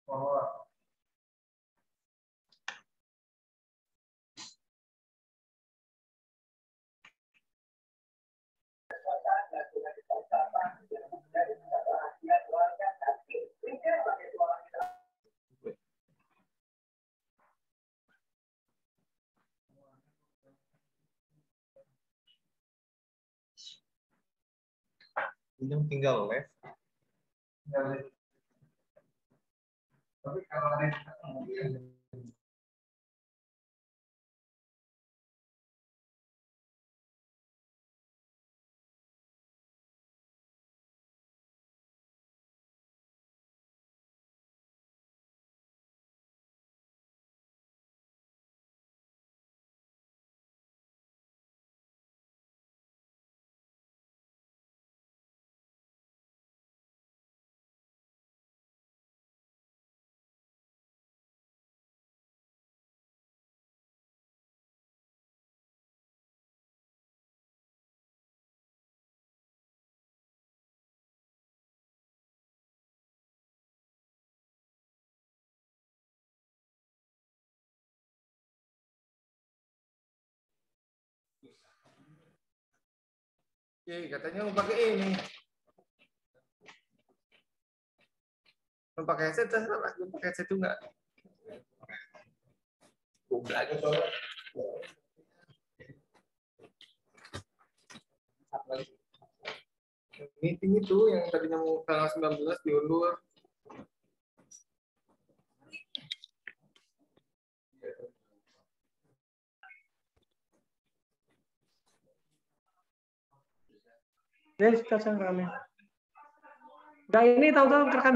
Oh. Ini tinggal live. Tapi kalau ada mungkin Oke, katanya mau pakai ini. Mau pakai headset, terserah. Mau pakai headset juga. Goblok. Meeting itu yang tadinya mau tanggal 19 diundur. Ya, kita rame. Udah ini tahu-tahu rekan.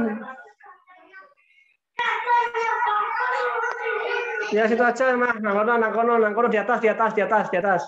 Ya situ aja mah, nangkono di atas.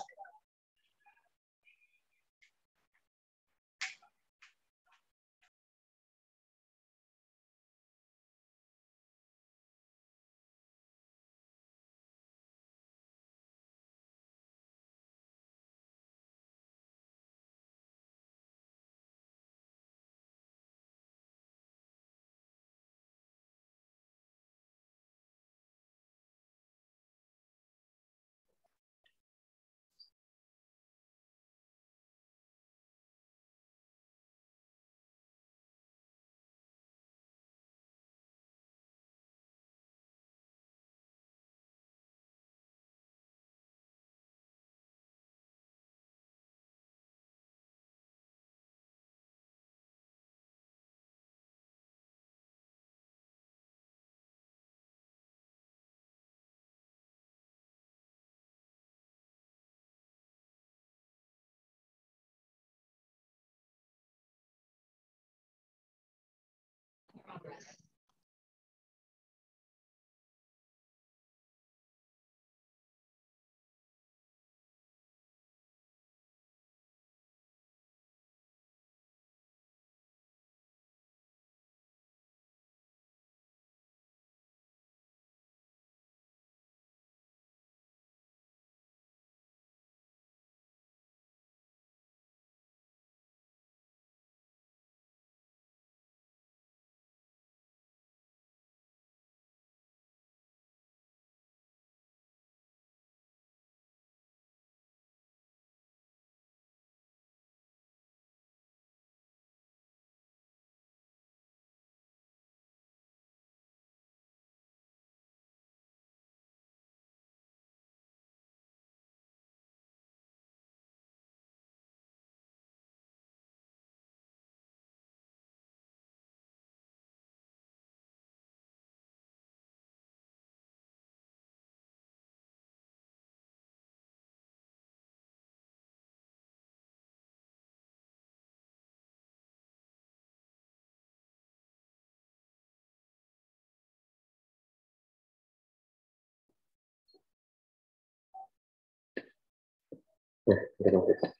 Nah, terima kasih.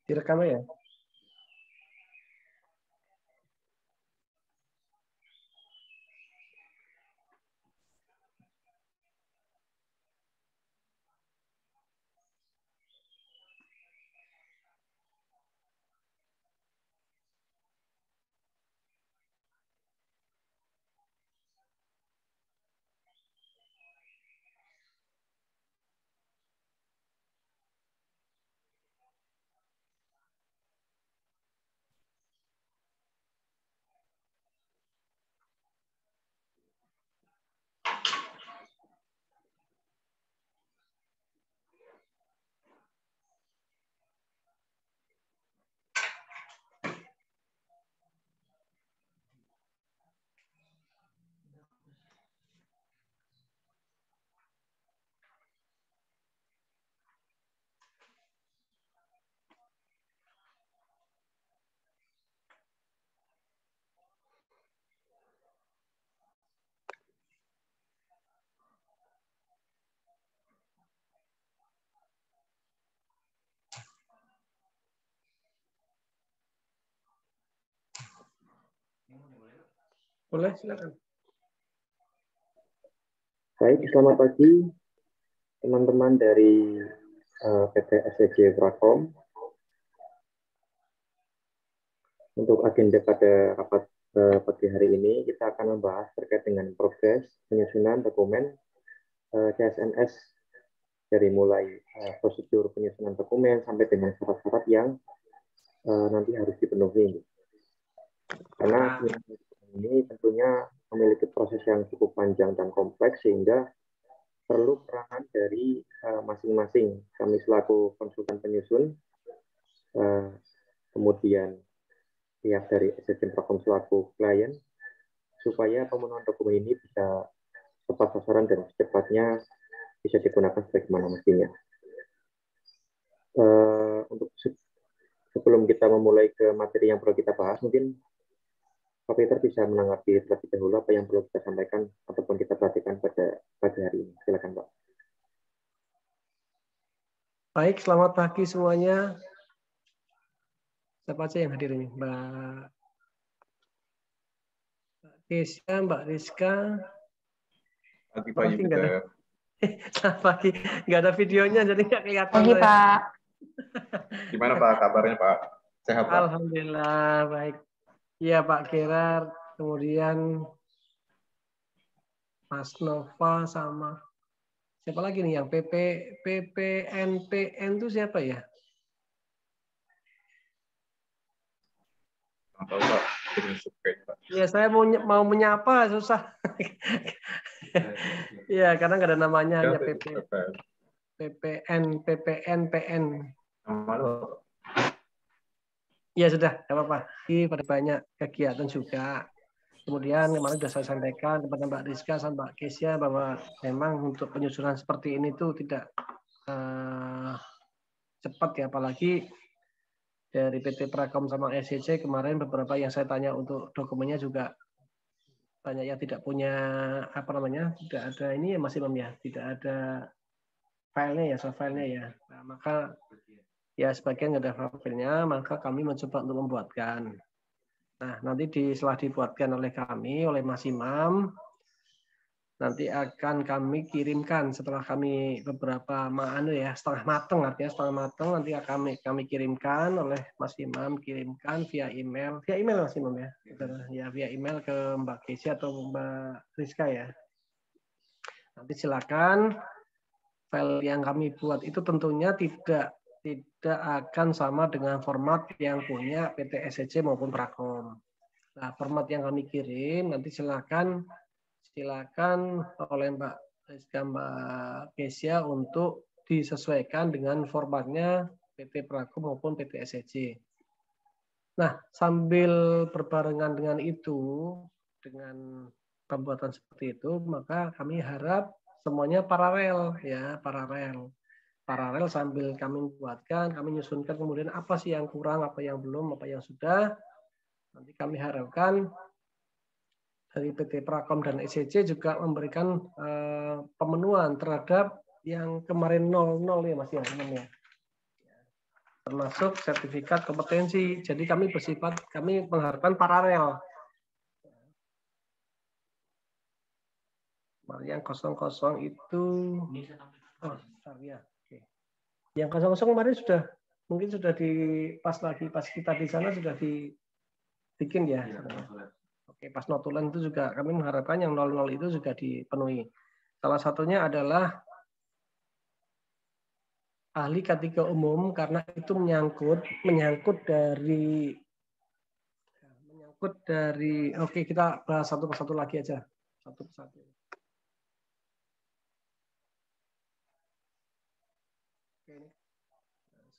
Direkam ya. Boleh, silakan. Baik, selamat pagi teman-teman dari PT SCJ Prakom. Untuk agenda pada rapat pagi hari ini, kita akan membahas terkait dengan progres penyusunan dokumen CSNS dari mulai prosedur penyusunan dokumen sampai dengan syarat-syarat yang nanti harus dipenuhi. Karena ini tentunya memiliki proses yang cukup panjang dan kompleks sehingga perlu peranan dari masing-masing kami selaku konsultan penyusun, kemudian pihak dari SCJ Prakom selaku klien, supaya pemenuhan dokumen ini bisa tepat sasaran dan secepatnya bisa digunakan sebagaimana mestinya. Untuk sebelum kita memulai ke materi yang perlu kita bahas, mungkin Pak Peter bisa menanggapi terlebih dahulu apa yang perlu kita sampaikan ataupun kita perhatikan pada pagi hari ini. Silakan, Pak. Baik, selamat pagi semuanya. Siapa aja yang hadir ini? Mbak Kesia, Mbak Rizka. Pagi Pak Yudha. Selamat pagi. Nggak ada videonya, jadi nggak kelihatan. Pagi, Pak. Gimana Pak kabarnya Pak? Sehat Pak? Alhamdulillah, baik. Iya Pak Gerard, kemudian Mas Nova sama siapa lagi nih yang PPNPN itu siapa ya? Nggak tahu Pak. Pak. Ya saya mau menyapa susah. Ya karena nggak ada namanya, hanya PPN. Ya sudah, nggak apa-apa. Pada banyak kegiatan juga. Kemudian kemarin sudah saya sampaikan kepada Mbak Rizka sama Mbak Kesia bahwa memang untuk penyusunan seperti ini tuh tidak cepat ya, apalagi dari PT Prakom sama SCJ kemarin beberapa yang saya tanya untuk dokumennya juga banyak yang tidak punya tidak ada ini ya Mas Imam ya, tidak ada filenya ya, soft filenya ya. Nah, maka ya sebagian nggak ada filenya, maka kami mencoba untuk membuatkan. Nah, nanti setelah dibuatkan oleh kami, oleh Mas Imam, nanti akan kami kirimkan setelah kami beberapa setengah mateng, artinya setengah mateng nanti akan kami kirimkan oleh Mas Imam, kirimkan via email Mas Imam ya, ya via email ke Mbak Kesia atau Mbak Rizka ya. Nanti silakan file yang kami buat itu tentunya tidak akan sama dengan format yang punya PT SCJ maupun Prakom. Nah, format yang kami kirim nanti silakan oleh Mbak Rizka, Mbak Kesia untuk disesuaikan dengan formatnya PT Prakom maupun PT SCJ. Nah, sambil berbarengan dengan itu, dengan pembuatan seperti itu, maka kami harap semuanya paralel ya, paralel sambil kami buatkan, kami nyusunkan kemudian apa sih yang kurang, apa yang belum, apa yang sudah. Nanti kami harapkan dari PT Prakom dan ECC juga memberikan pemenuhan terhadap yang kemarin 00 ya Mas ya, teman-teman. Termasuk sertifikat kompetensi. Jadi kami mengharapkan paralel. Yang 00 itu ya. Oke. Yang 00 kemarin mungkin sudah pas kita di sana sudah dibikin ya. Oke, pas notulen itu juga kami mengharapkan yang 00 itu juga dipenuhi. Salah satunya adalah ahli K3 umum karena itu menyangkut dari oke, kita bahas satu persatu lagi aja. Satu persatu.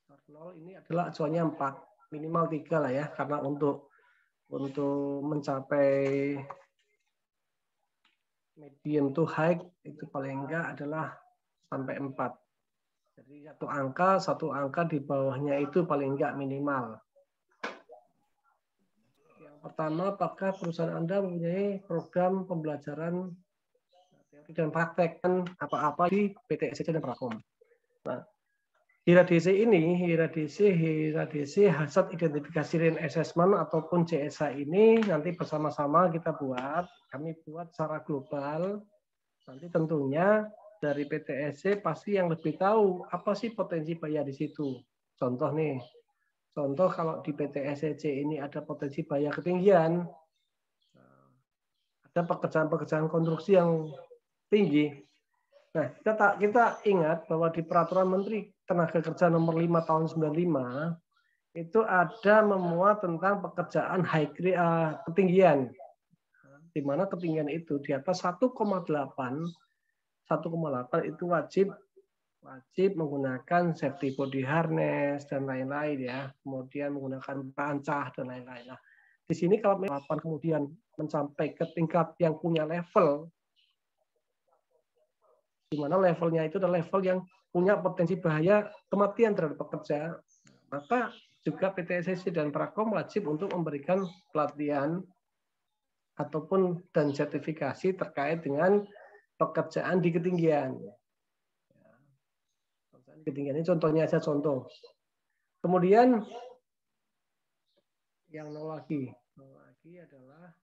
Start 0 ini adalah acuannya 4, minimal 3 lah ya, karena untuk mencapai medium to high itu paling enggak adalah sampai 4. Jadi satu angka di bawahnya itu paling enggak minimal. Yang pertama, apakah perusahaan Anda mempunyai program pembelajaran teori dan praktek apa-apa di PT ECC dan Prakom. Nah, HIRA-DC Hazard Identification and Assessment ataupun CSA ini nanti bersama-sama kami buat secara global. Nanti tentunya dari PT ECC pasti yang lebih tahu apa sih potensi bahaya di situ. Contoh kalau di PT ECC ini ada potensi bahaya ketinggian, ada pekerjaan konstruksi yang tinggi. Nah, kita ingat bahwa di Peraturan Menteri Tenaga Kerja Nomor 5 Tahun 95 itu ada memuat tentang pekerjaan ketinggian, di mana ketinggian itu di atas 1,8 itu wajib menggunakan safety body harness dan lain-lain ya, kemudian menggunakan pancah dan lain-lain. Nah, di sini kalau kemudian mencapai ke tingkat yang punya level, di mana levelnya itu adalah level yang punya potensi bahaya kematian terhadap pekerja, maka juga PT ECC dan Prakom wajib untuk memberikan pelatihan dan sertifikasi terkait dengan pekerjaan di ketinggian. Ketinggian ini contohnya aja contoh. Kemudian yang nol lagi adalah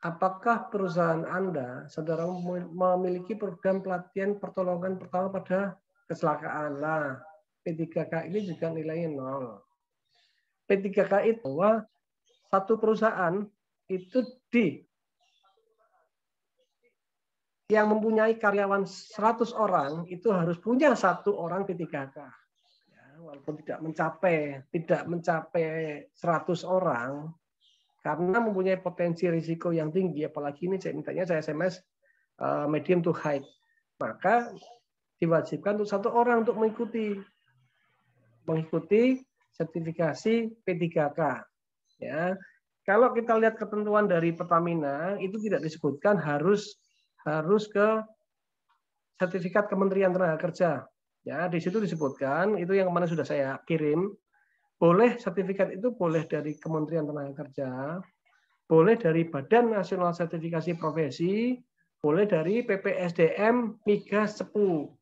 apakah perusahaan Anda, saudara, memiliki program pelatihan pertolongan pertama pada kecelakaan? Nah, P3K ini juga nilainya 0. P3K itu bahwa satu perusahaan itu yang mempunyai karyawan 100 orang itu harus punya 1 orang P3K. Ya, walaupun tidak mencapai 100 orang, karena mempunyai potensi risiko yang tinggi, apalagi ini saya SMS medium to high, maka diwajibkan untuk 1 orang untuk mengikuti sertifikasi P3K. Ya, kalau kita lihat ketentuan dari Pertamina itu tidak disebutkan harus ke sertifikat Kementerian Tenaga Kerja. Ya, di situ disebutkan itu yang kemarin sudah saya kirim. Boleh sertifikat itu boleh dari Kementerian Tenaga Kerja, boleh dari Badan Nasional Sertifikasi Profesi, boleh dari PPSDM Migas 10.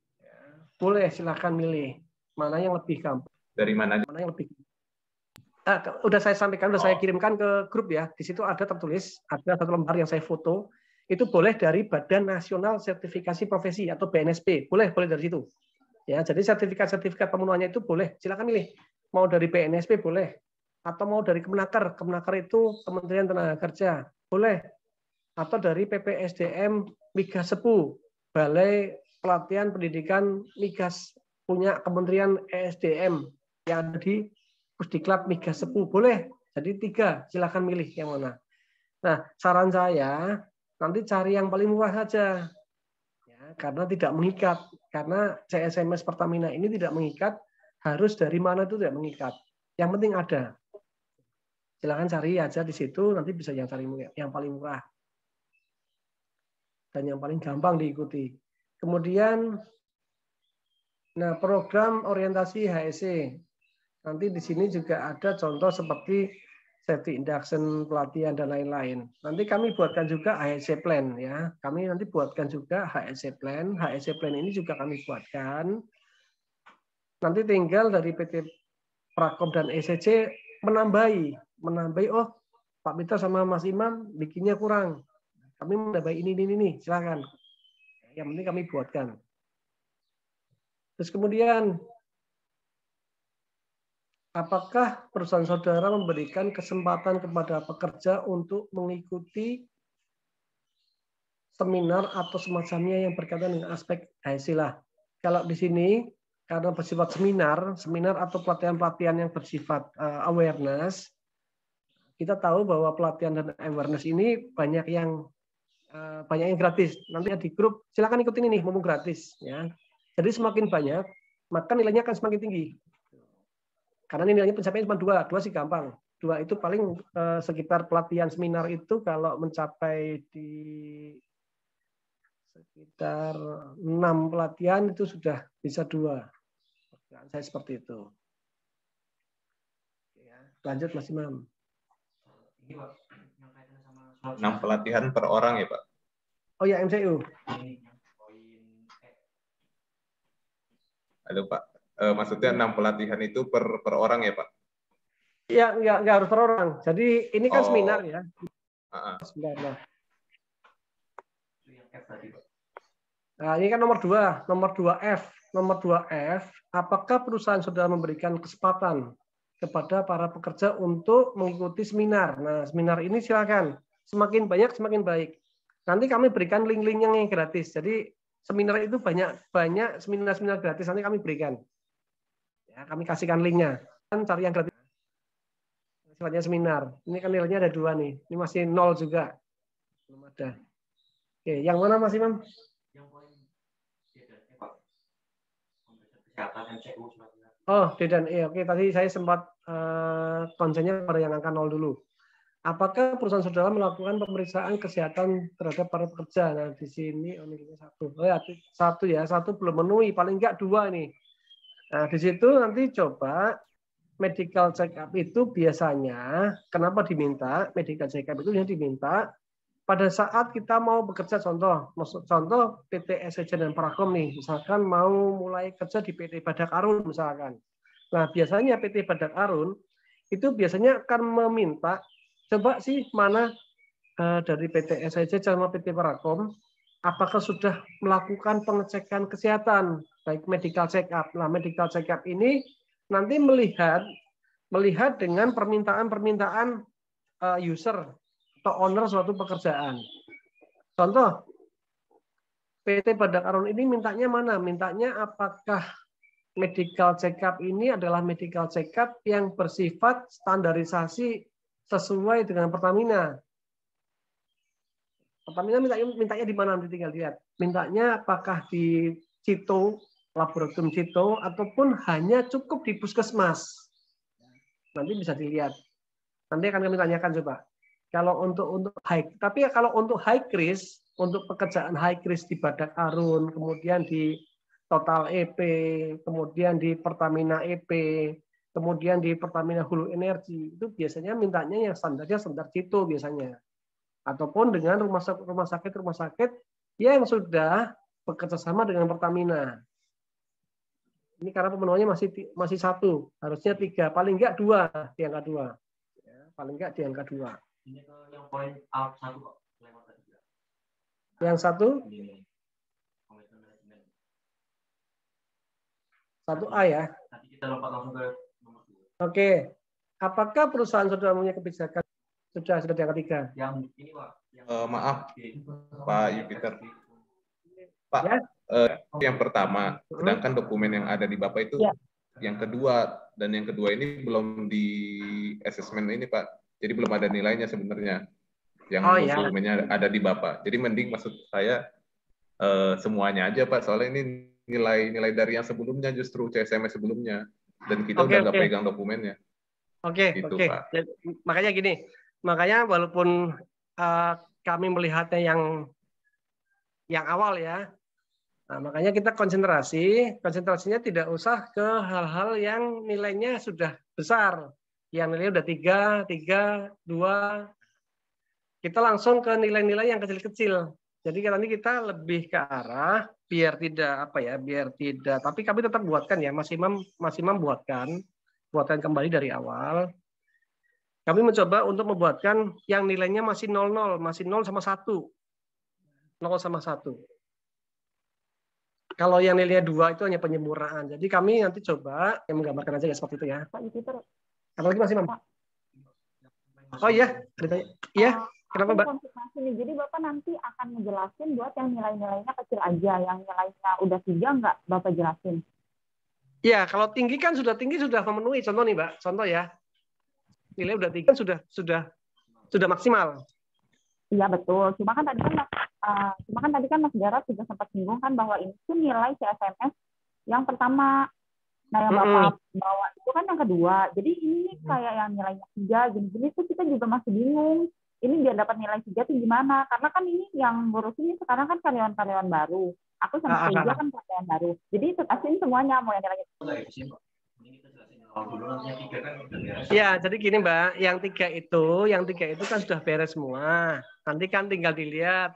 Boleh, silakan milih mana yang lebih gampang. Dari mana? Mana yang lebih udah saya sampaikan, udah saya kirimkan ke grup ya. Di situ ada tertulis, ada 1 lembar yang saya foto. Itu boleh dari Badan Nasional Sertifikasi Profesi atau BNSP. Boleh dari situ. Ya, jadi sertifikat pemenuhannya itu boleh. Silakan milih. Mau dari BNSP boleh, atau mau dari Kemenaker. Kemenaker itu Kementerian Tenaga Kerja. Boleh. Atau dari PPSDM Migas 10. Balai Pelatihan Pendidikan Migas punya Kementerian ESDM yang ada di Pusdiklat Migas 10. Boleh. Jadi 3. Silakan milih yang mana. Nah, saran saya nanti cari yang paling murah saja, ya, karena tidak mengikat. Karena CSMS Pertamina ini tidak mengikat, harus dari mana itu tidak mengikat. Yang penting ada. Silakan cari aja di situ, nanti bisa yang cari yang paling murah. dan yang paling gampang diikuti. Kemudian, nah program orientasi HSE. Nanti di sini juga ada contoh seperti safety induction, pelatihan dan lain-lain. Nanti kami buatkan juga HSE plan ya. Kami nanti buatkan juga HSE plan. HSE plan ini juga kami buatkan. Nanti tinggal dari PT Prakom dan ECC menambahi, oh Pak Peter sama Mas Imam bikinnya kurang. Kami menambahi ini, silakan. Yang penting kami buatkan. Terus kemudian, apakah perusahaan saudara memberikan kesempatan kepada pekerja untuk mengikuti seminar atau semacamnya yang berkaitan dengan aspek istilah? Kalau di sini karena bersifat seminar atau pelatihan-pelatihan yang bersifat awareness, kita tahu bahwa pelatihan dan awareness ini banyak yang gratis. Nanti di grup silakan ikutin ini, mumpung gratis ya. Jadi semakin banyak, maka nilainya akan semakin tinggi. Karena nilainya pencapaian cuma 2 sih gampang. 2 itu paling sekitar pelatihan seminar itu kalau mencapai di sekitar 6 pelatihan itu sudah bisa 2. Saya seperti itu. Ya, lanjut Mas Imam. 6 pelatihan per orang ya Pak? Oh ya, MCU. Halo Pak, maksudnya 6 pelatihan itu per orang ya Pak? Ya, nggak harus per orang. Jadi ini kan seminar ya. Seminar. Nah, ini kan nomor 2, nomor 2F. Nomor 2F, apakah perusahaan sudah memberikan kesempatan kepada para pekerja untuk mengikuti seminar? Nah, seminar ini silakan. Semakin banyak, semakin baik. Nanti kami berikan link-link yang gratis. Jadi seminar itu banyak seminar-seminar gratis nanti kami berikan. Ya, kami kasihkan linknya. Kan cari yang gratis. Sifatnya seminar. Ini kan nilainya ada 2 nih. Ini masih 0 juga. Belum ada. Oke, yang mana Mas Imam? Yang poin D dan E. Oke, tadi saya sempat konsennya pada yang angka 0 dulu. Apakah perusahaan saudara melakukan pemeriksaan kesehatan terhadap para pekerja? Nah, di sini nilainya 1. Oh ya, 1 ya, 1 belum memenuhi, paling enggak 2 nih. Nah, di situ nanti coba medical check up itu biasanya kenapa diminta? Medical check up itu diminta pada saat kita mau bekerja, contoh PT SCC dan Prakom nih, misalkan mau mulai kerja di PT Badak Arun misalkan. Nah, biasanya PT Badak Arun itu biasanya akan meminta, coba sih mana dari PT SCC sama PT Prakom, apakah sudah melakukan pengecekan kesehatan, baik medical check up. Nah, medical check up ini nanti melihat dengan permintaan user atau owner suatu pekerjaan. Contoh, PT Badak Arun ini mintanya mana? Mintanya apakah medical check-up ini adalah medical check-up yang bersifat standarisasi sesuai dengan Pertamina. Pertamina mintanya di mana? Nanti tinggal lihat. Mintanya apakah di Cito, laboratorium Cito, ataupun hanya cukup di puskesmas. Nanti bisa dilihat. Nanti akan kami tanyakan coba. Kalau untuk tapi kalau untuk high risk, untuk pekerjaan high risk di Badak Arun, kemudian di Total EP, kemudian di Pertamina EP, kemudian di Pertamina Hulu Energi, itu biasanya mintanya yang standarnya standar Cito biasanya. Ataupun dengan rumah sakit yang sudah bekerja sama dengan Pertamina. Ini karena pemenuhannya masih 1, harusnya 3, paling enggak 2 di angka 2. Ya, paling enggak di angka 2. Ini ke yang poin A1 kok. Yang 1? 1A ya. Nanti kita lompat langsung ke nomor 2. Oke. Apakah perusahaan sudah punya kebijakan sudah di angka 3? Yang ini Pak. Maaf Pak Yupiter. Pak, ya? Yang pertama, sedangkan dokumen yang ada di Bapak itu yang kedua, dan yang kedua ini belum di assessment ini Pak. Jadi belum ada nilainya sebenarnya. Yang dokumennya ada di Bapak. Jadi mending maksud saya semuanya aja Pak. Soalnya ini nilai dari yang sebelumnya justru CSMS sebelumnya. Dan kita udah nggak pegang dokumennya. Oke. Pak. Makanya gini. Makanya walaupun kami melihatnya yang yang awal ya. Nah, makanya kita konsentrasinya tidak usah ke hal-hal yang nilainya sudah besar. Yang nilainya udah 3, 2. Kita langsung ke nilai-nilai yang kecil-kecil. Jadi nanti kita lebih ke arah biar tidak, tapi kami tetap buatkan ya, Mas Imam buatkan kembali dari awal. Kami mencoba untuk membuatkan yang nilainya masih 0 sama 1. 0 sama 1. Kalau yang nilainya 2 itu hanya penyempurnaan. Jadi kami nanti coba yang menggambarkan aja ya seperti itu ya. Pak Jupiter. Apalagi Mas Imam? Oh iya, iya. Kenapa, Mbak? Konfirmasi nih. Jadi Bapak nanti akan ngejelasin buat yang nilai-nilainya kecil aja, yang nilainya udah 3 nggak Bapak jelasin? Iya, kalau tinggi kan sudah memenuhi. Contoh nih, Mbak. Contoh ya. Nilai udah 3 sudah maksimal. Iya betul. Cuma kan tadi kan Mas Jarod juga sempat singgung kan bahwa ini tuh nilai CSMS yang pertama. Nah yang Bapak bawa itu kan yang kedua. Jadi ini kayak yang nilainya 3 gini-gini tuh kita juga masih bingung. Ini biar dapat nilai 3 tuh gimana? Karena kan ini yang ngurusin ini sekarang kan karyawan-karyawan baru. Aku sama Teja kan karyawan baru. Jadi jelasin semuanya mau yang nilainya. Ya, jadi gini Mbak, yang tiga itu kan sudah beres semua. Nanti kan tinggal dilihat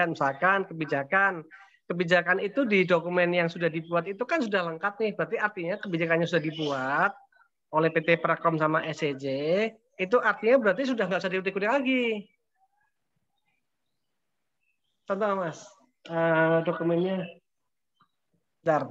misalkan kebijakan itu di dokumen yang sudah dibuat itu kan sudah lengkap nih. Berarti artinya kebijakannya sudah dibuat oleh PT Prakom sama SCJ, itu artinya berarti sudah nggak usah diulik-ulik lagi. Contoh Mas, dokumennya. Bentar.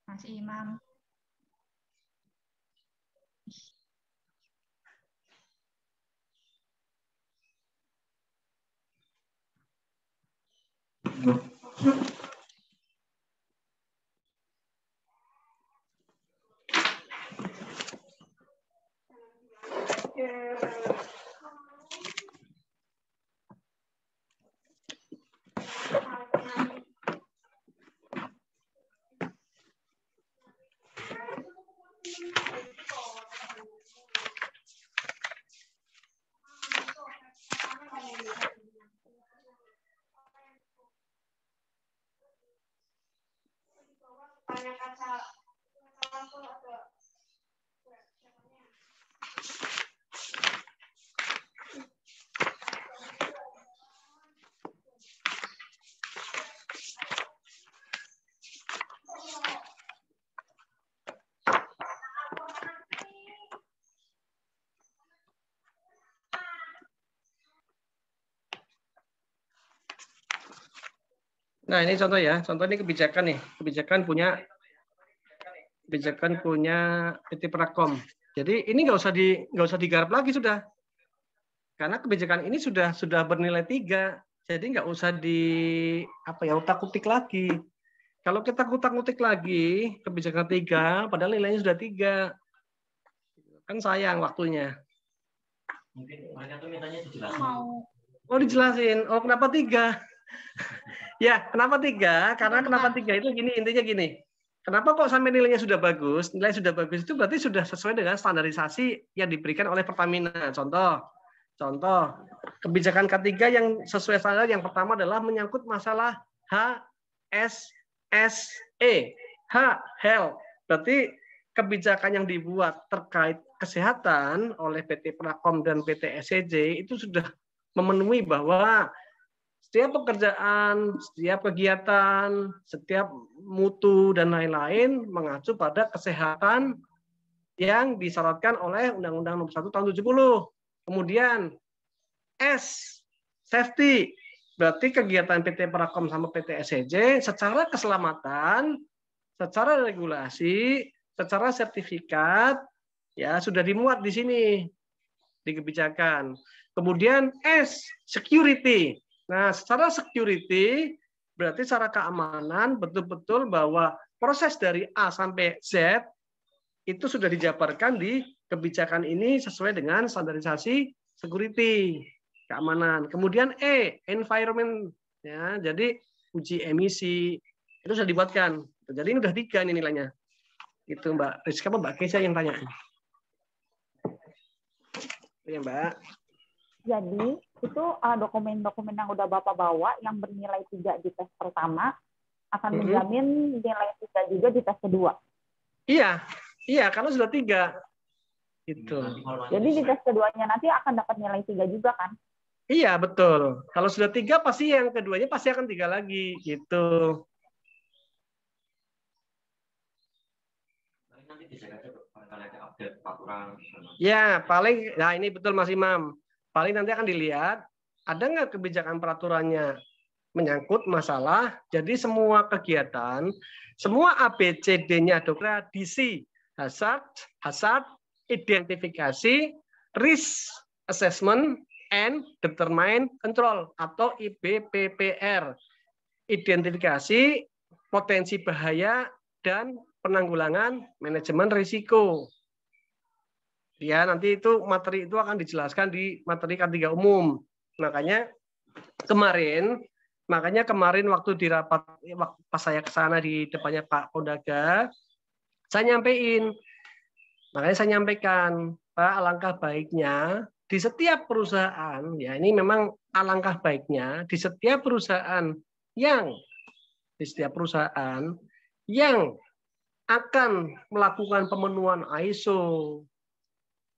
Mas Imam. Nah ini contoh ya, contoh ini kebijakan nih, kebijakan punya PT Prakom. Jadi ini nggak usah digarap lagi sudah, karena kebijakan ini sudah bernilai 3, jadi nggak usah utak-utik lagi. Kalau kita utak-utik lagi kebijakan 3, padahal nilainya sudah 3, kan sayang waktunya. Mungkin mereka tuh mintanya dijelasin. Oh dijelasin, oh kenapa 3? Ya, kenapa 3? Karena kenapa 3 itu intinya gini. Kenapa kok sampai nilainya sudah bagus? Nilai sudah bagus itu berarti sudah sesuai dengan standarisasi yang diberikan oleh Pertamina. Contoh, kebijakan ketiga yang sesuai standar yang pertama adalah menyangkut masalah HSSE. Health. Berarti kebijakan yang dibuat terkait kesehatan oleh PT Prakom dan PT SCJ itu sudah memenuhi bahwa setiap pekerjaan, setiap kegiatan, setiap mutu dan lain-lain mengacu pada kesehatan yang disyaratkan oleh Undang-Undang Nomor 1 Tahun 70. Kemudian S, safety. Berarti kegiatan PT Prakom sama PT SCJ secara keselamatan, secara regulasi, secara sertifikat ya sudah dimuat di sini di kebijakan. Kemudian S, security. Nah, secara security berarti secara keamanan betul-betul bahwa proses dari A sampai Z itu sudah dijabarkan di kebijakan ini sesuai dengan standarisasi security, keamanan. Kemudian E, environment. Ya, jadi uji emisi itu sudah dibuatkan. Jadi ini udah 3 ini nilainya. Itu Mbak Rizka, Mbak Kesia yang tanya. Iya Mbak. Jadi itu dokumen-dokumen yang udah Bapak bawa yang bernilai 3 di tes pertama akan menjamin nilai 3 juga di tes kedua. Iya, karena sudah 3. Gitu. Jadi di tes keduanya nanti akan dapat nilai 3 juga kan? Iya, betul. Kalau sudah 3 pasti yang keduanya pasti akan 3 lagi gitu. Nanti dijaga ada update peraturan. Ya, paling nah ini betul Mas Imam. Paling nanti akan dilihat ada nggak kebijakan peraturannya menyangkut masalah. Jadi semua kegiatan, semua ABCD-nya tradisi, hazard, identifikasi, risk assessment, and determine control atau IBPPR. Identifikasi potensi bahaya dan penanggulangan manajemen risiko. Ya, nanti itu materi itu akan dijelaskan di materi K3 umum. Makanya kemarin waktu di rapat pas saya ke sana di depannya Pak Kondaga, saya nyampaikan, Pak, alangkah baiknya di setiap perusahaan, ya ini memang alangkah baiknya di setiap perusahaan yang akan melakukan pemenuhan ISO,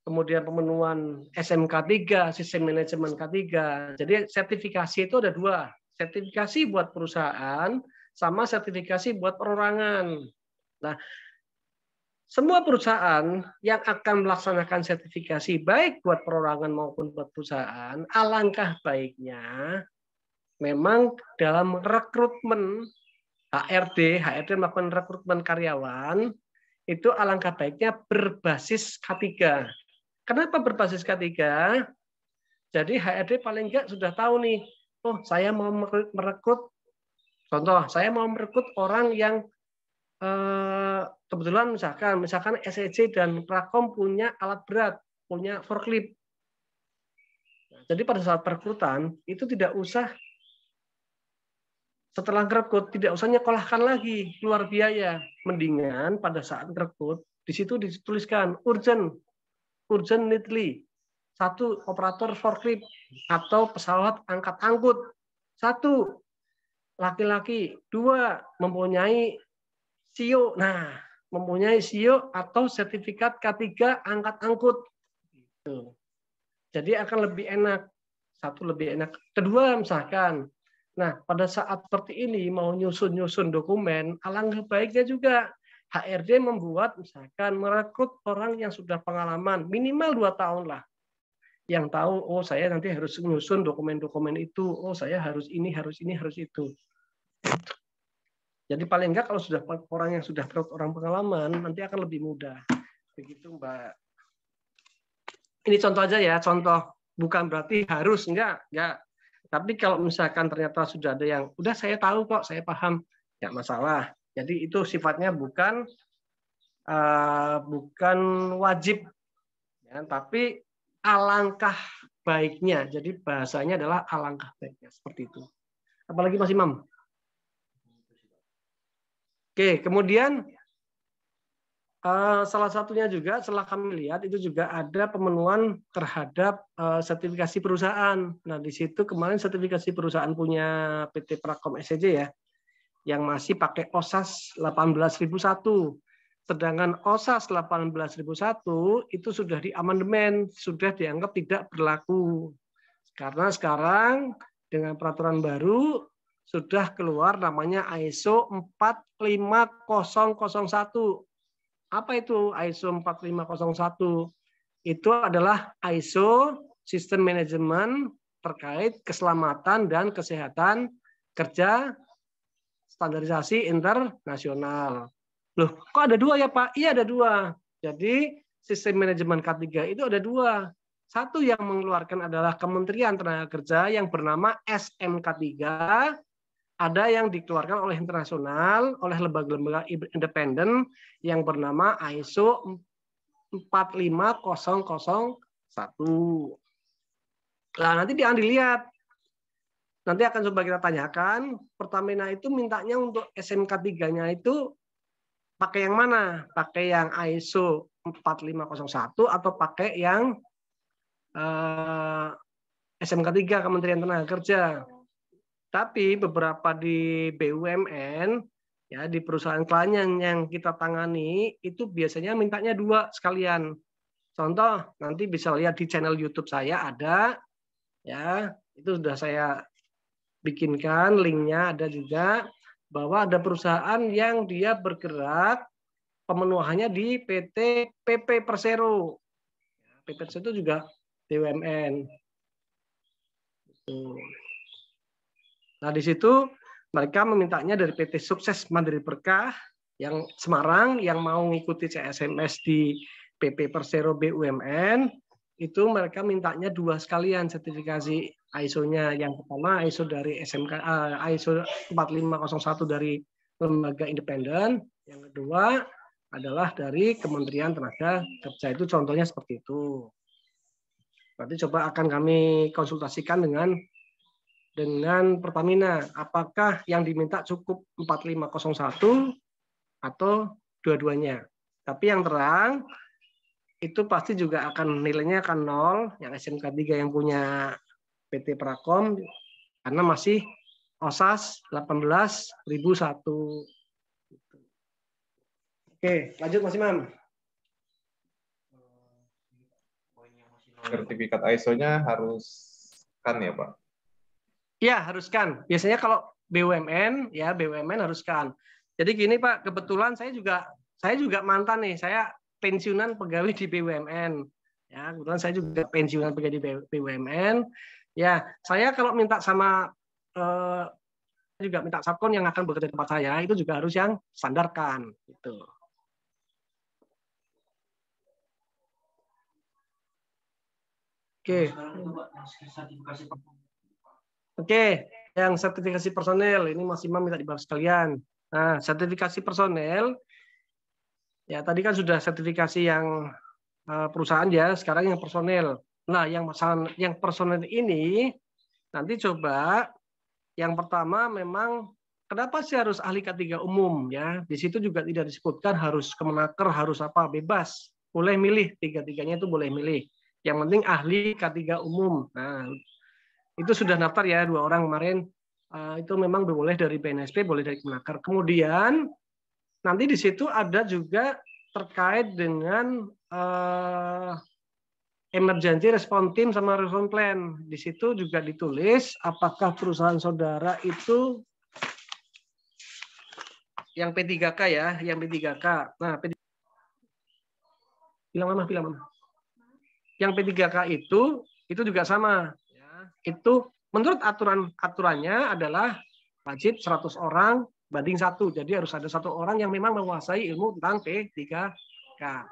kemudian pemenuhan SMK 3, sistem manajemen K3. Jadi sertifikasi itu ada 2, sertifikasi buat perusahaan sama sertifikasi buat perorangan. Nah, semua perusahaan yang akan melaksanakan sertifikasi baik buat perorangan maupun buat perusahaan, alangkah baiknya memang dalam rekrutmen HRD melakukan rekrutmen karyawan, itu alangkah baiknya berbasis K3. Kenapa berbasis K3? Jadi HRD paling enggak sudah tahu nih, oh saya mau merekrut, contoh, saya mau merekrut orang yang kebetulan misalkan SCJ dan Prakom punya alat berat, punya forklift. Jadi pada saat perekrutan itu tidak usah setelah rekrut tidak usah nyekolahkan lagi keluar biaya. Mendingan pada saat rekrut di situ dituliskan urgently 1 operator forklift atau pesawat angkat-angkut 1 laki-laki, 2 mempunyai SIO. Nah, mempunyai SIO atau sertifikat K3 angkat-angkut. Gitu. Jadi akan lebih enak. 1 lebih enak. Kedua misalkan, nah pada saat seperti ini mau nyusun dokumen, alangkah baiknya juga HRD membuat misalkan merekrut orang yang sudah pengalaman minimal 2 tahun lah. Yang tahu, oh saya nanti harus nyusun dokumen-dokumen itu, oh saya harus ini, harus itu. Jadi paling enggak kalau sudah orang yang sudah orang pengalaman nanti akan lebih mudah. Begitu Mbak. Ini contoh aja ya, contoh. Bukan berarti harus, enggak. Tapi kalau misalkan ternyata sudah ada yang, udah saya tahu kok, saya paham, enggak masalah. Jadi itu sifatnya bukan wajib, ya, tapi alangkah baiknya. Jadi bahasanya adalah alangkah baiknya seperti itu. Apalagi Mas Imam? Oke, kemudian salah satunya juga setelah kami lihat itu juga ada pemenuhan terhadap sertifikasi perusahaan. Nah, di situ kemarin sertifikasi perusahaan punya PT Prakom SCJ ya, yang masih pakai OSAS 18001. Sedangkan OSAS 18001 itu sudah diamandemen, sudah dianggap tidak berlaku. Karena sekarang dengan peraturan baru sudah keluar namanya ISO 45001. Apa itu ISO 45001? Itu adalah ISO sistem manajemen terkait keselamatan dan kesehatan kerja standarisasi internasional. Loh, kok ada dua ya Pak? Iya ada dua. Jadi sistem manajemen K3 itu ada dua. Satu yang mengeluarkan adalah Kementerian Tenaga Kerja yang bernama SMK3. Ada yang dikeluarkan oleh internasional, oleh lembaga-lembaga independen yang bernama ISO 45001. Nah, nanti akan dilihat. Nanti akan coba kita tanyakan, Pertamina itu mintanya untuk SMK3-nya itu pakai yang mana? Pakai yang ISO 4501 atau pakai yang SMK3 Kementerian Tenaga Kerja. Tapi beberapa di BUMN, ya di perusahaan klien yang kita tangani, itu biasanya mintanya dua sekalian. Contoh, nanti bisa lihat di channel YouTube saya ada, ya itu sudah saya bikinkan, linknya ada juga, bahwa ada perusahaan yang dia bergerak pemenuhannya di PT PP Persero. PP Persero itu juga BUMN. Nah, di situ mereka memintanya dari PT Sukses Mandiri Berkah yang Semarang yang mau mengikuti CSMS di PP Persero BUMN, itu mereka mintanya dua sekalian sertifikasi ISO-nya. Yang pertama ISO dari SMK, ISO 4501 dari lembaga independen. Yang kedua adalah dari Kementerian Tenaga Kerja. Itu contohnya seperti itu. Berarti coba akan kami konsultasikan dengan Pertamina. Apakah yang diminta cukup 4501 atau dua-duanya? Tapi yang terang, itu pasti juga akan nilainya akan 0, yang SMK3 yang punya PT Prakom, karena masih OSAS 18.001. Oke, lanjut Mas Imam. Sertifikat ISO-nya harus kan ya Pak? Iya, haruskan. Biasanya kalau BUMN, ya BUMN haruskan. Jadi gini Pak, kebetulan saya juga mantan nih, saya pensiunan pegawai di BUMN. Ya, kebetulan saya juga pensiunan pegawai di BUMN. Ya, saya kalau minta sama juga minta subkon yang akan bekerja di tempat saya, itu juga harus yang standarkan. Gitu. Oke. Oke, yang sertifikasi personel ini Mas Imam minta dibahas sekalian. Nah, sertifikasi personel ya tadi kan sudah sertifikasi yang perusahaan ya, sekarang yang personel. Nah, yang masalah yang personel ini nanti coba yang pertama memang kenapa sih harus ahli K3 umum ya? Di situ juga tidak disebutkan harus Kemenaker, harus apa, bebas. Boleh milih, tiga-tiganya itu boleh milih. Yang penting ahli K3 umum. Nah, itu sudah daftar ya 2 orang kemarin. Itu memang boleh dari BNSP, boleh dari Kemenaker. Kemudian nanti di situ ada juga terkait dengan emergency response team sama response plan. Di situ juga ditulis apakah perusahaan saudara itu yang P3K ya, yang P3K. Nah, bilang mana? Yang P3K itu juga sama. Itu menurut aturannya adalah wajib 100 orang banding 1. Jadi harus ada 1 orang yang memang menguasai ilmu tentang P3K.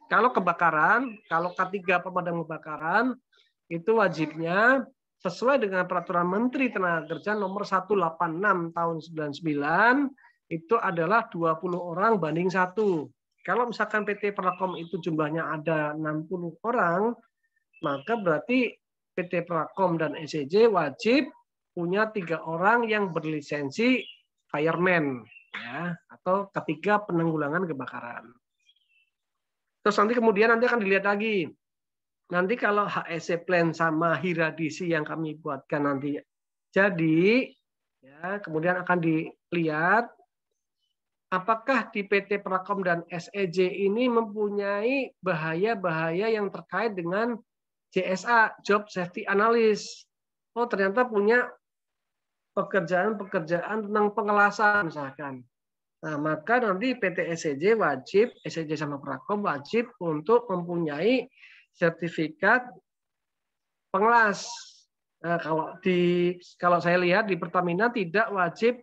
Kalau kebakaran, kalau K3 pemadam kebakaran, itu wajibnya sesuai dengan peraturan Menteri Tenaga Kerja nomor 186 tahun 99, itu adalah 20 orang banding 1. Kalau misalkan PT Prakom itu jumlahnya ada 60 orang, maka berarti PT Prakom dan SCJ wajib punya 3 orang yang berlisensi fireman, ya, atau ketiga penanggulangan kebakaran. Terus nanti kemudian akan dilihat lagi. Nanti kalau HSE plan sama hiradisi yang kami buatkan nanti jadi, ya, kemudian akan dilihat apakah di PT Prakom dan SCJ ini mempunyai bahaya-bahaya yang terkait dengan JSA, Job Safety Analyst. Oh, ternyata punya pekerjaan-pekerjaan tentang pengelasan misalkan. Nah, maka nanti PT SCJ wajib, SCJ sama Prakom wajib untuk mempunyai sertifikat pengelas. Nah, kalau saya lihat di Pertamina tidak wajib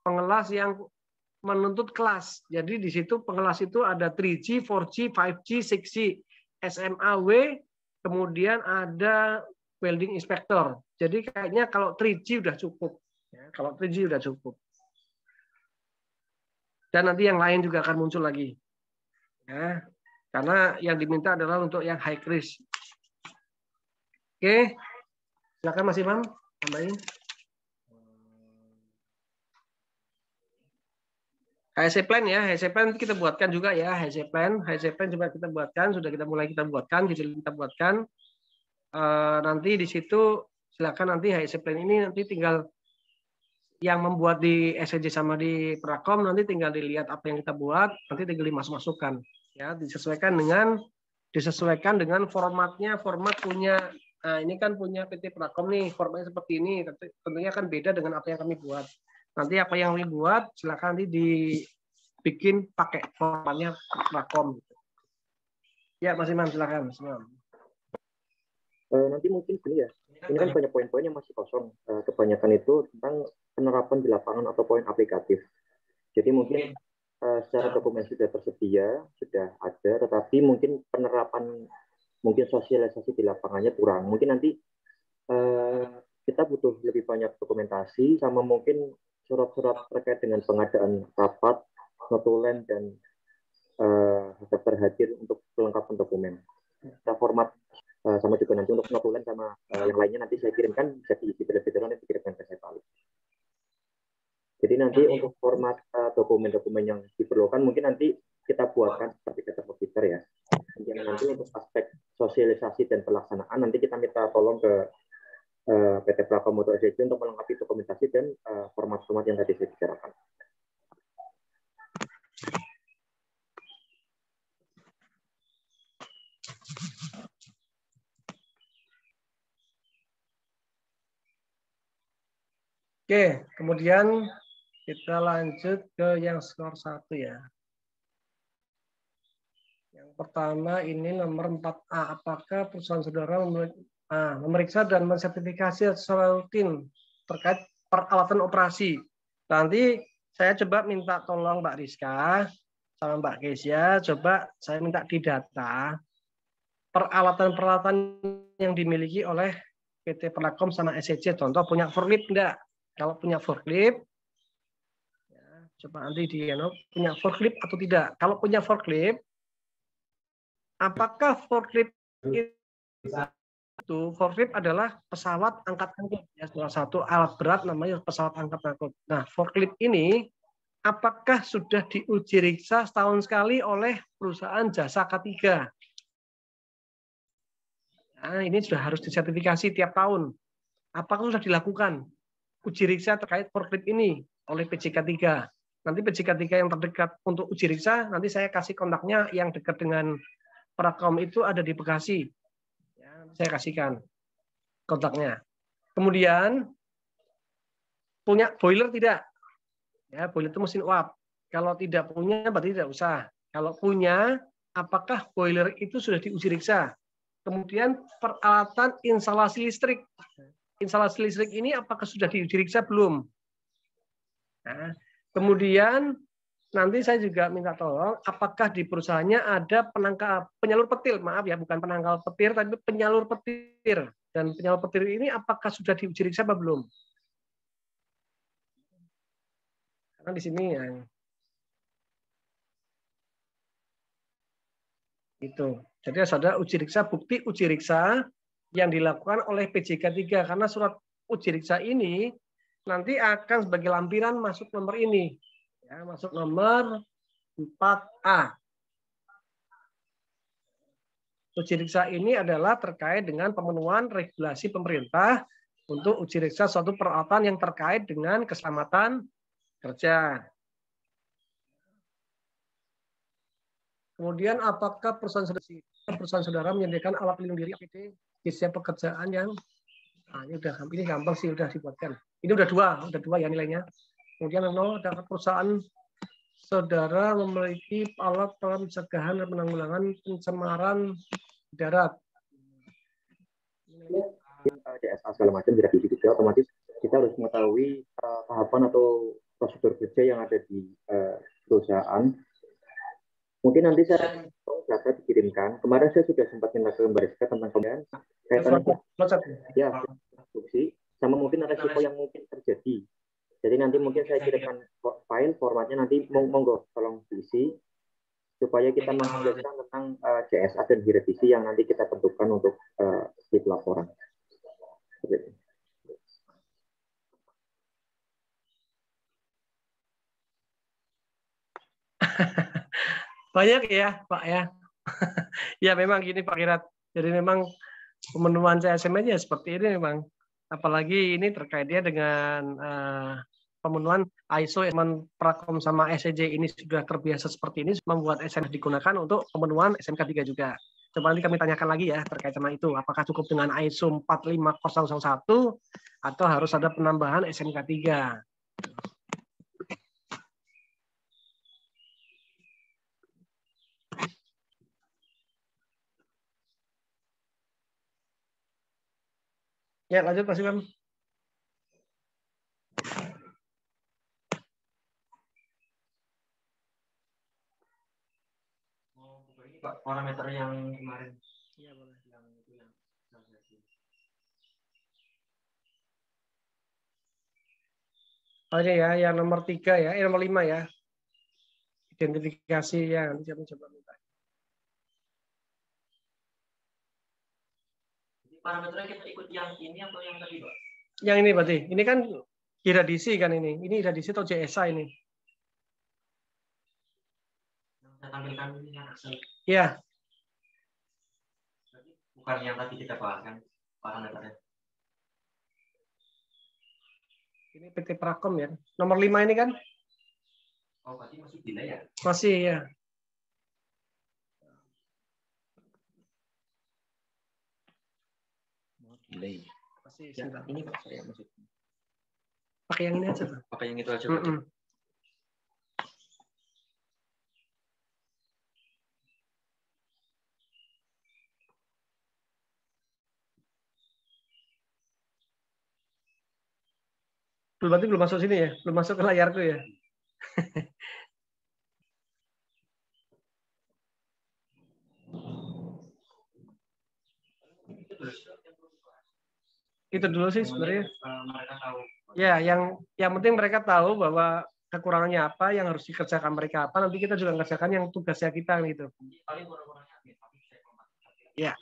pengelas yang menuntut kelas. Jadi di situ pengelas itu ada 3G, 4G, 5G, 6G, SMAW, kemudian ada welding inspector. Jadi kayaknya kalau 3G udah cukup. Ya, kalau 3G udah cukup. Dan nanti yang lain juga akan muncul lagi. Ya, karena yang diminta adalah untuk yang high risk. Oke, silakan Mas Imam, tambahin. HSE plan ya, HSE plan kita buatkan juga ya, HSE plan coba kita buatkan, sudah kita buatkan, kita buatkan. Nanti di situ silakan nanti HSE plan ini nanti tinggal yang membuat di SCJ sama di Prakom nanti tinggal dilihat apa yang kita buat, nanti tinggal dimasuk-masukkan ya, disesuaikan dengan formatnya, format punya. Nah, ini kan punya PT Prakom nih, formatnya seperti ini, tentunya kan beda dengan apa yang kami buat. Nanti apa yang kami buat silakan nanti dibikin pakai formatnya Prakom. Ya, Mas Imam silakan, Mas Imam. Nanti mungkin gini ya, ini kan banyak poin-poin yang masih kosong. Kebanyakan itu tentang penerapan di lapangan atau poin aplikatif. Jadi mungkin secara dokumen sudah tersedia, sudah ada, tetapi mungkin penerapan, mungkin sosialisasi di lapangannya kurang. Mungkin nanti kita butuh lebih banyak dokumentasi, sama mungkin surat-surat terkait dengan pengadaan rapat, notulen, dan daftar hadir untuk kelengkapan dokumen. Kita format sama juga nanti untuk notulen sama yang lainnya nanti saya kirimkan, bisa diisi terlebih dahulu, nanti dikirimkan ke saya balik. Jadi nanti untuk format dokumen-dokumen yang diperlukan mungkin nanti kita buatkan seperti kata komputer ya. Nanti untuk aspek sosialisasi dan pelaksanaan nanti kita minta tolong ke PT Prakom atau SCJ untuk melengkapi dokumentasi dan format-format yang tadi saya bicarakan. Oke, kemudian kita lanjut ke yang skor 1 ya. Yang pertama ini nomor 4A. Apakah perusahaan saudara memeriksa dan mensertifikasi secara rutin terkait peralatan operasi? Nanti saya coba minta tolong Mbak Rizka sama Mbak Kezia, coba saya minta didata peralatan-peralatan yang dimiliki oleh PT Prakom sama SCJ. Contoh punya forklift enggak? Kalau punya forklift, ya, coba nanti punya forklift atau tidak. Kalau punya forklift, apakah forklift itu forklift adalah pesawat angkat-angkut ya, salah satu alat berat namanya pesawat angkat-angkut. Nah, forklift ini apakah sudah diuji riksa setahun sekali oleh perusahaan jasa K3? Nah, ini sudah harus disertifikasi tiap tahun. Apakah sudah dilakukan uji riksa terkait forklift ini oleh PJK 3. Nanti PJK 3 yang terdekat untuk uji riksa, nanti saya kasih kontaknya yang dekat dengan Prakom itu ada di Bekasi. Ya, saya kasihkan kontaknya. Kemudian, punya boiler tidak? Ya, boiler itu mesin uap. Kalau tidak punya, berarti tidak usah. Kalau punya, apakah boiler itu sudah diuji riksa? Kemudian, peralatan instalasi listrik. Instalasi listrik ini apakah sudah diuji riksa belum? Nah, kemudian nanti saya juga minta tolong apakah di perusahaannya ada penyalur petir, maaf ya, bukan penangkal petir tapi penyalur petir. Dan penyalur petir ini apakah sudah diuji riksa atau belum? Karena di sini ya itu. Jadi ada uji riksa, bukti uji riksa yang dilakukan oleh PJK 3 karena surat uji riksa ini nanti akan sebagai lampiran masuk nomor ini. Ya, masuk nomor 4A. Uji riksa ini adalah terkait dengan pemenuhan regulasi pemerintah untuk uji riksa suatu peralatan yang terkait dengan keselamatan kerja. Kemudian apakah perusahaan saudara menyediakan alat pelindung diri APD di setiap pekerjaan yang ini gampang sih, udah dibuatkan. Ini udah dua ya nilainya. Kemudian 0 ada perusahaan saudara memiliki alat pencegahan dan penanggulangan pencemaran darat. CSA segala macam tidak diisi juga, otomatis kita harus mengetahui tahapan atau prosedur kerja yang ada di perusahaan. Mungkin nanti saya data dikirimkan. Kemarin saya sudah sempat minta ke Mbak Rizka tentang kemudian ya instruksi sama mungkin resiko yang mungkin terjadi. Jadi nanti mungkin saya kirimkan file formatnya, nanti monggo tolong diisi supaya kita menjelaskan tentang CSA dan hierarki yang nanti kita tentukan untuk di laporan. Banyak ya Pak ya. Ya memang gini Pak Kirat. Jadi memang pemenuhan CSM aja seperti ini memang. Apalagi ini terkaitnya dengan pemenuhan ISO Prakom sama SCJ ini sudah terbiasa seperti ini, membuat SMK digunakan untuk pemenuhan SMK 3 juga. Coba nanti kami tanyakan lagi ya terkait sama itu. Apakah cukup dengan ISO 45001 atau harus ada penambahan SMK 3? Ya, lanjut Mas Imam. Parameter yang kemarin. Iya, boleh. Oh ini ya, yang nomor 3 ya, nomor 5 ya. Identifikasi ya, nanti saya coba minta. Parameternya kita ikut yang ini atau yang tadi, Pak? Yang ini berarti, ini kan iradisi kan ini. Ini iradisi atau CSA ini? Yang saya tampilkan ini yang Excel. Iya. Bukan yang tadi kita bahas kan parameternya. Ini PT Prakom ya. Nomor 5 ini kan? Oh, berarti masih delay ya? Masih ya. Delay. Masih Ya, ini Pak saya maksudnya. pakai yang ini aja. Pakai yang itu aja. Pak. Berarti belum masuk sini ya? Belum masuk ke layarku ya? Itu dulu sih sebenarnya. Mereka tahu. Ya, yang penting mereka tahu bahwa kekurangannya apa, yang harus dikerjakan mereka apa. Nanti kita juga mengerjakan yang tugasnya kita gitu. Ya.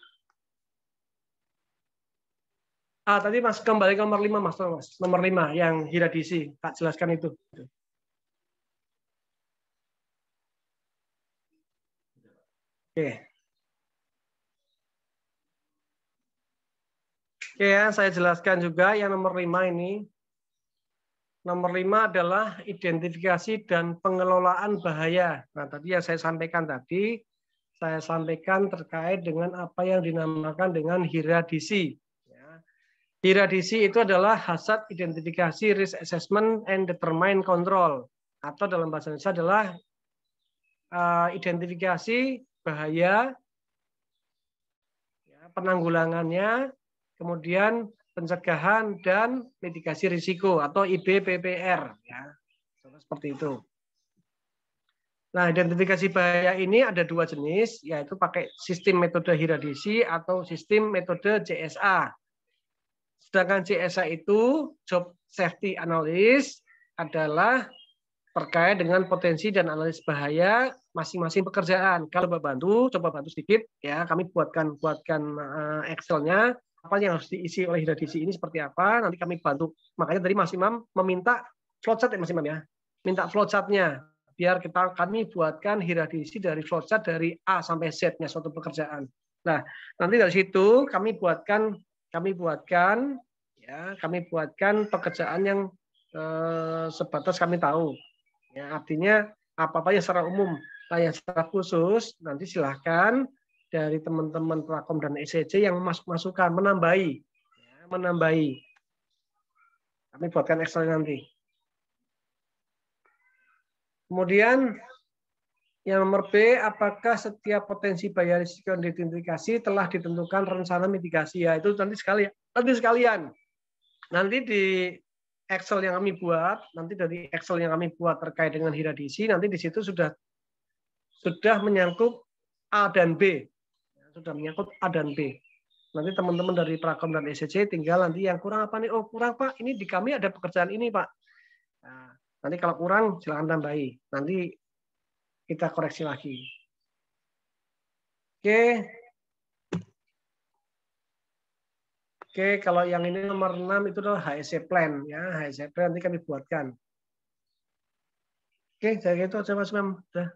Tadi Mas kembali ke nomor 5 Mas. Nomor 5 yang iradisi. Tak jelaskan itu. Oke. Oke ya, saya jelaskan juga yang nomor 5 ini. Nomor 5 adalah identifikasi dan pengelolaan bahaya. Nah, tadi yang saya sampaikan terkait dengan apa yang dinamakan dengan iradisi. Iradisi itu adalah hazard identifikasi, risk assessment, and determine control. Atau dalam bahasa Indonesia adalah identifikasi bahaya, penanggulangannya, kemudian pencegahan dan mitigasi risiko atau IBPPR. Ya. Seperti itu. Nah, identifikasi bahaya ini ada 2 jenis, yaitu pakai sistem metode iradisi atau sistem metode CSA. Sedangkan CSA itu job safety analysis adalah terkait dengan potensi dan analisis bahaya masing-masing pekerjaan. Kalau coba bantu sedikit ya, kami buatkan Excel-nya apa yang harus diisi oleh iradisi ini seperti apa, nanti kami bantu. Makanya tadi Mas Imam meminta flowchart ya Mas Imam ya. Minta flowchart-nya biar kami buatkan iradisi dari flowchart dari A sampai Z-nya suatu pekerjaan. Nah, nanti dari situ kami buatkan pekerjaan yang sebatas kami tahu. Ya, artinya apa-apa yang secara umum. Nah, yang secara khusus nanti silahkan dari teman-teman Prakom dan SCJ yang masuk-masukan, menambahi. Kami buatkan Excel nanti. Kemudian yang nomor B, apakah setiap potensi bahaya risiko yang diidentifikasi telah ditentukan rencana mitigasi? Ya, itu nanti sekalian. Nanti di Excel yang kami buat, nanti dari Excel yang kami buat terkait dengan hiradisi, nanti di situ sudah menyangkut A dan B. Sudah menyangkut A dan B. Nanti teman-teman dari Prakom dan ECC tinggal nanti yang kurang apa nih? Oh, kurang Pak, ini di kami ada pekerjaan ini Pak. Nah, nanti kalau kurang silakan tambahi. Nanti kita koreksi lagi. Oke. Oke, kalau yang ini nomor 6 itu adalah HSE plan ya. HSE plan nanti kami buatkan. Oke, saya gitu aja Mas Mem. Udah.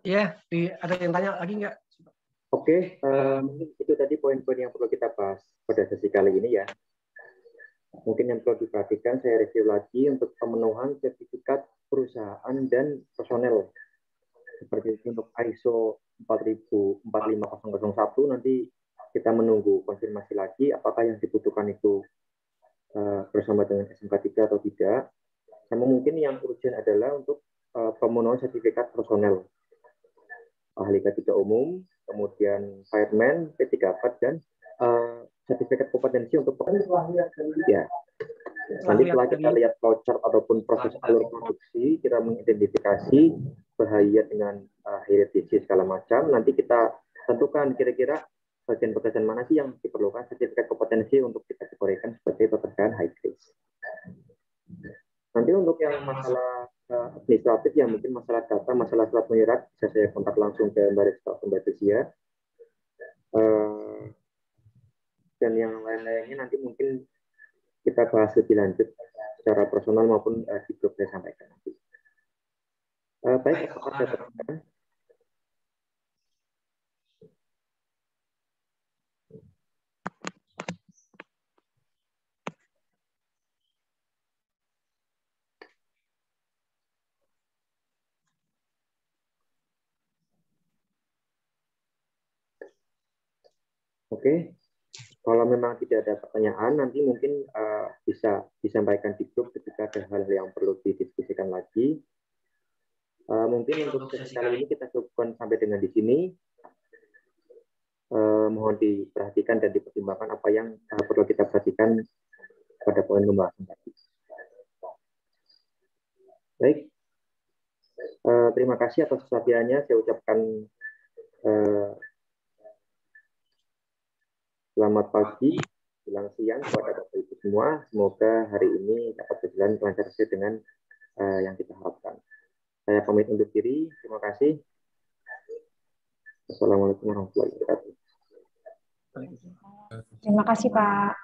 Ya, ada yang tanya lagi nggak? Oke, mungkin itu tadi poin-poin yang perlu kita bahas pada sesi kali ini ya. Mungkin yang perlu diperhatikan, saya review lagi untuk pemenuhan sertifikat perusahaan dan personel. Seperti itu untuk ISO 45001 nanti kita menunggu konfirmasi lagi apakah yang dibutuhkan itu bersama dengan SMK 3 atau tidak. Sama mungkin yang urgent adalah untuk pemenuhan sertifikat personel. Ahli K3 umum, kemudian fireman, P34 dan sertifikat kompetensi untuk ya. Nanti setelah kita lihat flowchart ataupun proses alur produksi, kita mengidentifikasi bahaya dengan hereditasi segala macam. Nanti kita tentukan kira-kira bagian-bagian mana sih yang diperlukan sertifikat kompetensi untuk kita kategorikan sebagai pekerjaan high risk. Nanti untuk yang masalah administratif yang mungkin masalah data, masalah surat menyurat, bisa saya kontak langsung ke Mbak Rizka atau Mbak Desia. Dan yang lain-lainnya nanti mungkin kita bahas lebih lanjut secara personal maupun di grup saya sampaikan nanti. Baik, apakah ada pertanyaan? Oke, kalau memang tidak ada pertanyaan, nanti mungkin bisa disampaikan di grup ketika ada hal yang perlu didiskusikan lagi. Mungkin untuk sesi kali ini kita cukupkan sampai dengan di sini. Mohon diperhatikan dan dipertimbangkan apa yang perlu kita perhatikan pada poin pembahasan tadi. Baik, terima kasih atas perhatiannya. Saya ucapkan selamat pagi, menjelang siang kepada Bapak Ibu semua. Semoga hari ini dapat berjalan lancar sesuai dengan yang kita harapkan. Saya pamit undur diri. Terima kasih. Assalamualaikum warahmatullahi wabarakatuh. Terima kasih Pak.